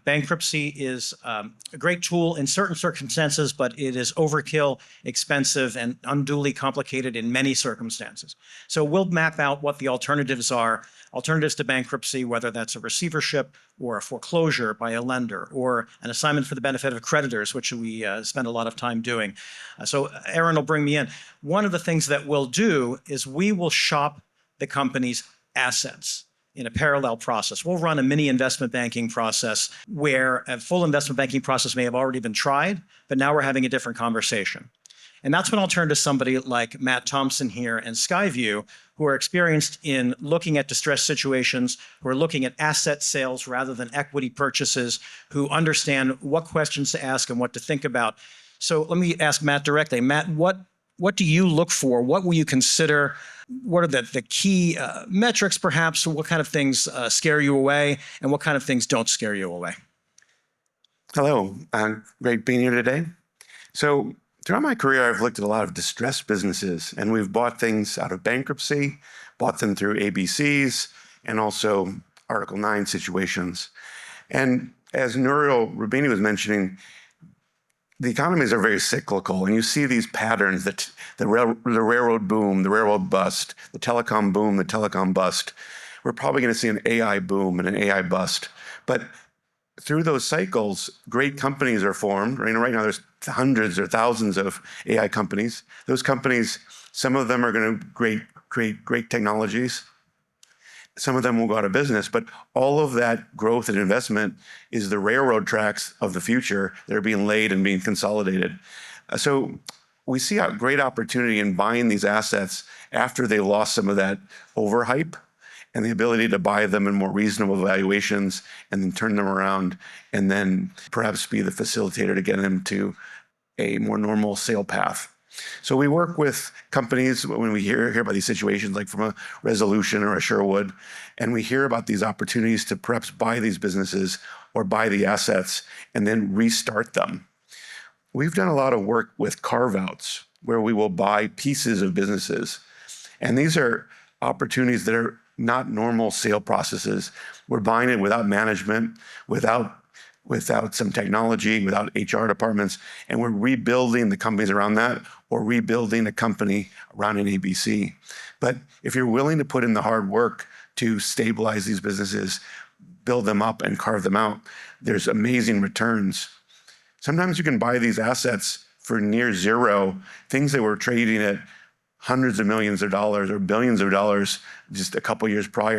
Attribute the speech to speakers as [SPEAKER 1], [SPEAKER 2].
[SPEAKER 1] bankruptcy is a great tool in certain circumstances, but it is overkill, expensive, and unduly complicated in many circumstances. So we'll map out what the alternatives are, alternatives to bankruptcy, whether that's a receivership or a foreclosure by a lender or an assignment for the benefit of creditors, which we spend a lot of time doing. So Aaron will bring me in. One of the things that we'll do is we will shop the company's assets in a parallel process. We'll run a mini investment banking process where a full investment banking process may have already been tried, but now we're having a different conversation. And that's when I'll turn to somebody like Matt Thompson here and Skyview, who are experienced in looking at distressed situations, who are looking at asset sales rather than equity purchases, who understand what questions to ask and what to think about. So let me ask Matt directly. Matt, what do you look for? What will you consider? What are the key metrics, perhaps? What kind of things scare you away, and what kind of things don't scare you away?
[SPEAKER 2] Hello, great being here today. So throughout my career, I've looked at a lot of distressed businesses, and we've bought things out of bankruptcy, bought them through ABCs, and also Article 9 situations. And as Nouriel Roubini was mentioning, the economies are very cyclical, and you see these patterns, that the railroad boom, the railroad bust, the telecom boom, the telecom bust. We're probably going to see an AI boom and an AI bust. But through those cycles, great companies are formed. Right now there's hundreds or thousands of AI companies. Those companies, some of them are going to create great technologies. Some of them will go out of business, but all of that growth and investment is the railroad tracks of the future that are being laid and being consolidated. So we see a great opportunity in buying these assets after they lost some of that overhype, and the ability to buy them in more reasonable valuations and then turn them around and then perhaps be the facilitator to get them to a more normal sale path. So we work with companies when we hear about these situations, like from a Resolution or a Sherwood, and we hear about these opportunities to perhaps buy these businesses or buy the assets and then restart them. We've done a lot of work with carve-outs where we will buy pieces of businesses. And these are opportunities that are not normal sale processes. We're buying it without management, without some technology, without HR departments, and we're rebuilding the companies around that or rebuilding a company around an ABC. But if you're willing to put in the hard work to stabilize these businesses, build them up and carve them out, there's amazing returns. Sometimes you can buy these assets for near zero, things that were trading at hundreds of millions of dollars or billions of dollars just a couple years prior.